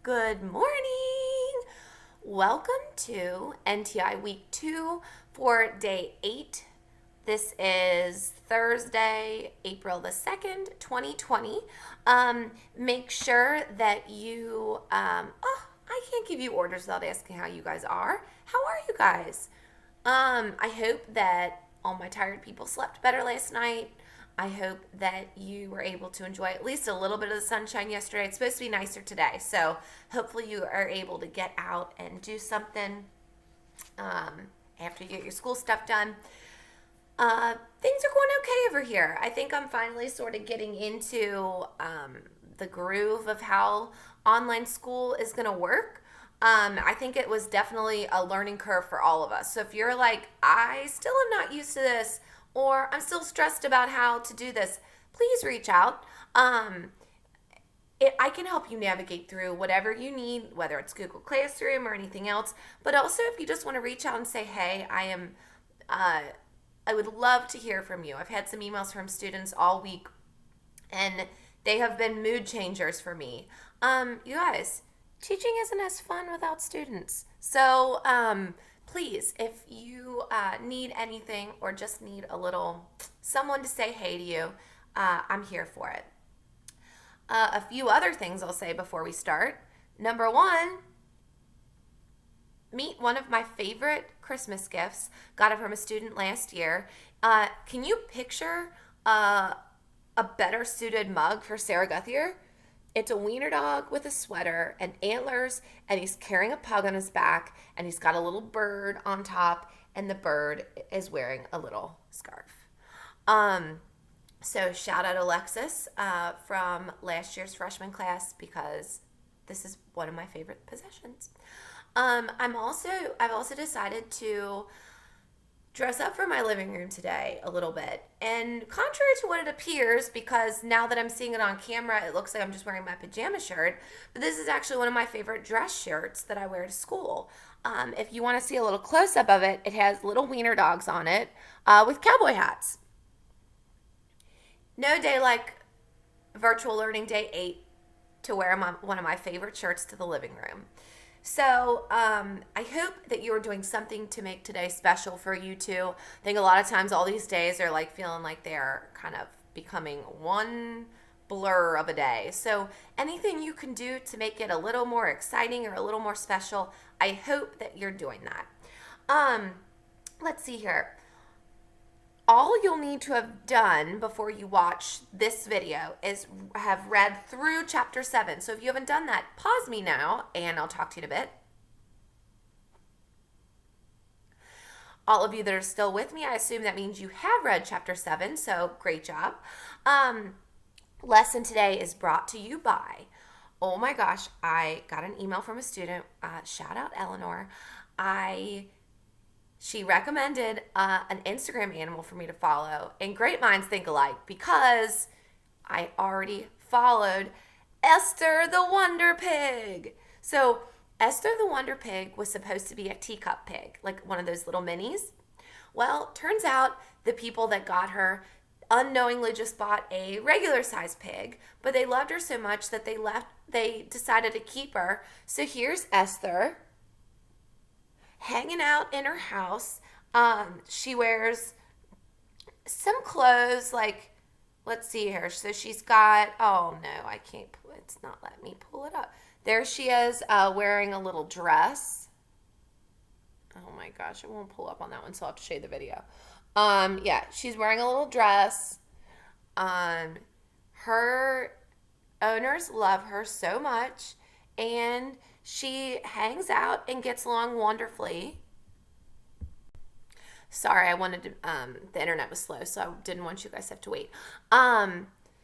Good morning. Welcome to NTI Week 2 for Day 8. This is Thursday, April the 2nd, 2020. Make sure that I can't give you orders without asking how you guys are. How are you guys? I hope that all my tired people slept better last night. I hope that you were able to enjoy at least a little bit of the sunshine yesterday. It's supposed to be nicer today, so hopefully you are able to get out and do something after you get your school stuff done. Things are going okay over here. I think I'm finally sort of getting into the groove of how online school is going to work. I think it was definitely a learning curve for all of us. So if you're like, I still am not used to this, or I'm still stressed about how to do this, please reach out. I can help you navigate through whatever you need, whether it's Google Classroom or anything else. But also, if you just want to reach out and say, hey, I would love to hear from you. I've had some emails from students all week, and they have been mood changers for me. You guys, teaching isn't as fun without students. So please, if you need anything or just need a little someone to say hey to you, I'm here for it. A few other things I'll say before we start. Number one, meet one of my favorite Christmas gifts. Got it from a student last year. Can you picture a better suited mug for Sarah Guthier? It's a wiener dog with a sweater and antlers, and he's carrying a pug on his back, and he's got a little bird on top, and the bird is wearing a little scarf. So shout out Alexis from last year's freshman class, because this is one of my favorite possessions. I've also decided to dress up for my living room today a little bit. And contrary to what it appears, because now that I'm seeing it on camera, it looks like I'm just wearing my pajama shirt, but this is actually one of my favorite dress shirts that I wear to school. If you want to see a little close-up of it, it has little wiener dogs on it with cowboy hats. No day like virtual learning day 8 to wear one of my favorite shirts to the living room. So I hope that you are doing something to make today special for you too. I think a lot of times all these days are like feeling like they're kind of becoming one blur of a day. So anything you can do to make it a little more exciting or a little more special, I hope that you're doing that. Let's see here. All you'll need to have done before you watch this video is have read through chapter 7. So if you haven't done that, pause me now and I'll talk to you in a bit. All of you that are still with me, I assume that means you have read chapter 7, so great job. Lesson today is brought to you by, oh my gosh, I got an email from a student, shout out Eleanor. She recommended an Instagram animal for me to follow, and great minds think alike, because I already followed Esther the Wonder Pig. So Esther the Wonder Pig was supposed to be a teacup pig, like one of those little minis. Well, turns out the people that got her unknowingly just bought a regular size pig, but they loved her so much that they decided to keep her. So here's Esther hanging out in her house. She wears some clothes, like, let's see here. So she's got, oh no, I can't, it's not letting me pull it up. There she is, wearing a little dress. Oh my gosh, it won't pull up on that one, so I'll have to show you the video. Yeah, she's wearing a little dress. Her owners love her so much, and she hangs out and gets along wonderfully. Sorry, the internet was slow, so I didn't want you guys to have to wait.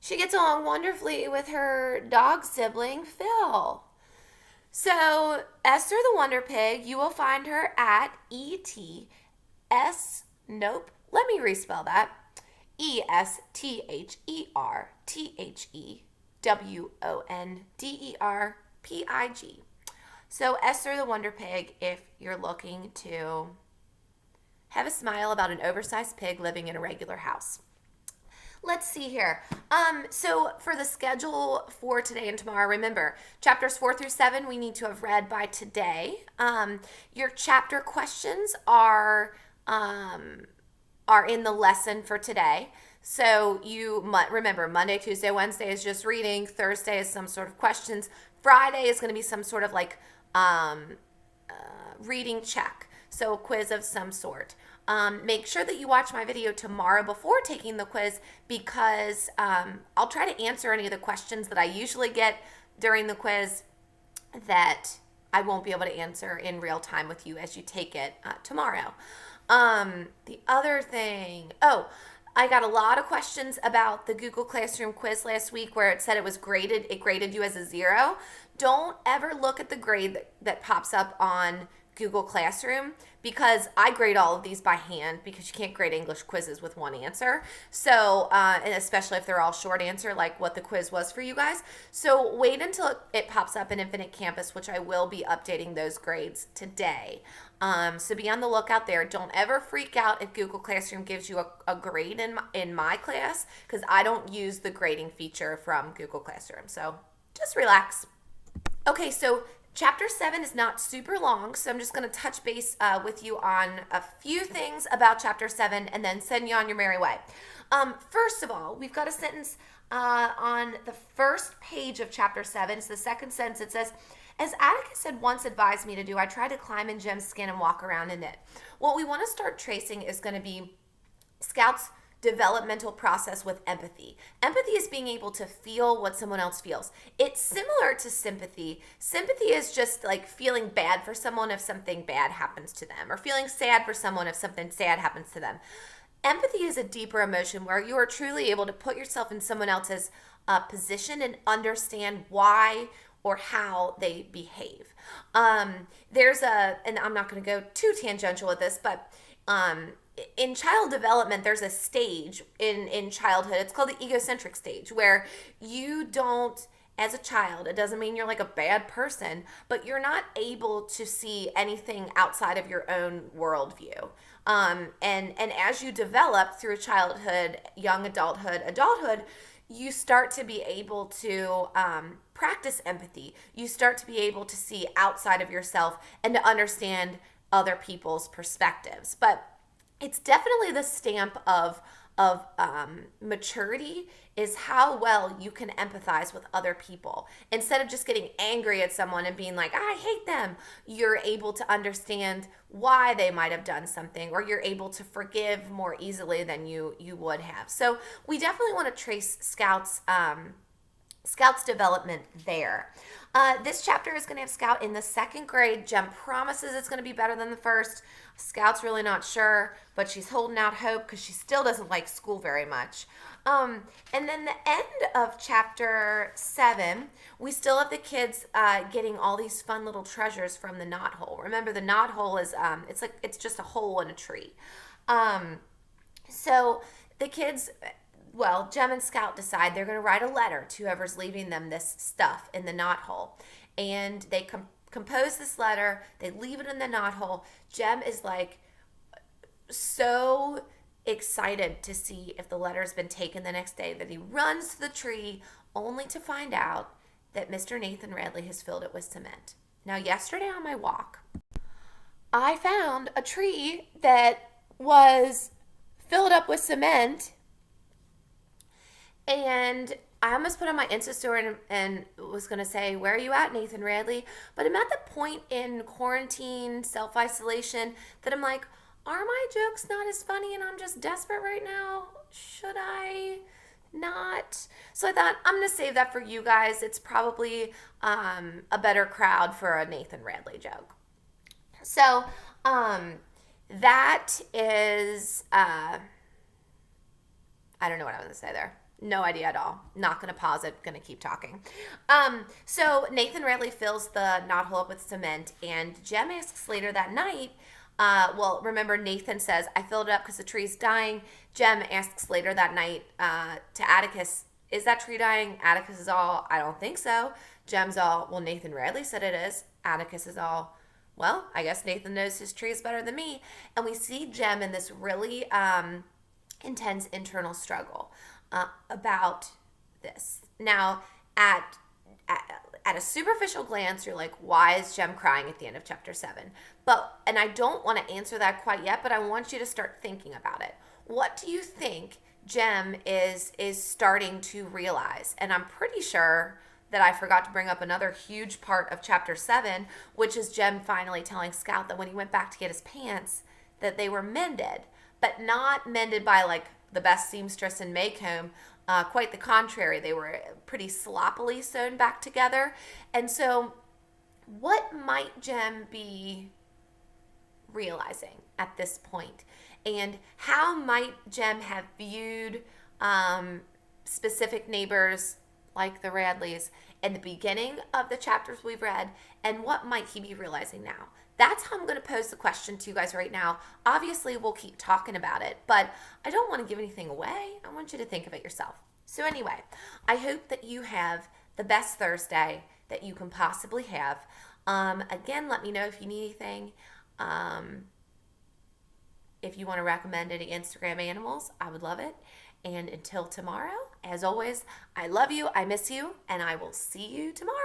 She gets along wonderfully with her dog sibling, Phil. So, Esther the Wonder Pig, you will find her at nope, let me respell that. EstherTheWonderPig. So Esther the Wonder Pig, if you're looking to have a smile about an oversized pig living in a regular house. Let's see here. So for the schedule for today and tomorrow, remember chapters 4 through 7 we need to have read by today. Your chapter questions are in the lesson for today. So you remember Monday, Tuesday, Wednesday is just reading. Thursday is some sort of questions. Friday is going to be some sort of like reading check. So a quiz of some sort. Make sure that you watch my video tomorrow before taking the quiz because I'll try to answer any of the questions that I usually get during the quiz that I won't be able to answer in real time with you as you take it tomorrow. The other thing, I got a lot of questions about the Google Classroom quiz last week where it said it graded you as a 0. Don't ever look at the grade that pops up on Google Classroom because I grade all of these by hand because you can't grade English quizzes with one answer. So, and especially if they're all short answer like what the quiz was for you guys. So wait until it pops up in Infinite Campus, which I will be updating those grades today. So be on the lookout there. Don't ever freak out if Google Classroom gives you a grade in my class because I don't use the grading feature from Google Classroom. So just relax. Okay, so Chapter 7 is not super long, so I'm just going to touch base with you on a few things about Chapter 7 and then send you on your merry way. First of all, we've got a sentence on the first page of Chapter 7. It's the second sentence. It says, as Atticus had once advised me to do, I tried to climb in Jem's skin and walk around in it. What we want to start tracing is going to be Scout's developmental process with empathy. Empathy is being able to feel what someone else feels. It's similar to sympathy. Sympathy is just like feeling bad for someone if something bad happens to them, or feeling sad for someone if something sad happens to them. Empathy is a deeper emotion where you are truly able to put yourself in someone else's position and understand why or how they behave. And I'm not going to go too tangential with this, but in child development, there's a stage in childhood. It's called the egocentric stage, where you don't, as a child, it doesn't mean you're like a bad person, but you're not able to see anything outside of your own worldview. And as you develop through childhood, young adulthood, you start to be able to practice empathy. You start to be able to see outside of yourself and to understand other people's perspectives. But it's definitely the stamp of maturity is how well you can empathize with other people. Instead of just getting angry at someone and being like, I hate them, you're able to understand why they might have done something, or you're able to forgive more easily than you would have. So we definitely want to trace Scout's development there. This chapter is going to have Scout in the second grade. Jem promises it's going to be better than the first. Scout's really not sure, but she's holding out hope because she still doesn't like school very much. And then the end of chapter 7, we still have the kids getting all these fun little treasures from the knothole. Remember, the knothole is it's just a hole in a tree. So the kids, Jem and Scout decide they're going to write a letter to whoever's leaving them this stuff in the knothole. And they compose this letter. They leave it in the knothole. Jem is like so excited to see if the letter's been taken the next day that he runs to the tree only to find out that Mr. Nathan Radley has filled it with cement. Now, yesterday on my walk, I found a tree that was filled up with cement. And I almost put on my Insta story and was going to say, where are you at, Nathan Radley? But I'm at the point in quarantine, self-isolation, that I'm like, are my jokes not as funny and I'm just desperate right now? Should I not? So I thought, I'm going to save that for you guys. It's probably a better crowd for a Nathan Radley joke. So that is, I don't know what I was going to say there. No idea at all. Not going to pause it. Going to keep talking. So Nathan Radley fills the knothole up with cement, and Jem asks later that night, remember Nathan says, I filled it up because the tree's dying. Jem asks later that night to Atticus, is that tree dying? Atticus is all, I don't think so. Jem's all, well, Nathan Radley said it is. Atticus is all, well, I guess Nathan knows his tree is better than me. And we see Jem in this really intense internal struggle. about this. Now, at a superficial glance, you're like, why is Jem crying at the end of chapter 7? And I don't want to answer that quite yet, but I want you to start thinking about it. What do you think Jem is starting to realize? And I'm pretty sure that I forgot to bring up another huge part of chapter 7, which is Jem finally telling Scout that when he went back to get his pants, that they were mended, but not mended by like the best seamstress in Maycomb. Quite the contrary, they were pretty sloppily sewn back together. And so, what might Jem be realizing at this point? And how might Jem have viewed specific neighbors like the Radleys in the beginning of the chapters we've read? And what might he be realizing now? That's how I'm going to pose the question to you guys right now. Obviously, we'll keep talking about it, but I don't want to give anything away. I want you to think of it yourself. So anyway, I hope that you have the best Thursday that you can possibly have. Again, let me know if you need anything. If you want to recommend any Instagram animals, I would love it. And until tomorrow, as always, I love you, I miss you, and I will see you tomorrow.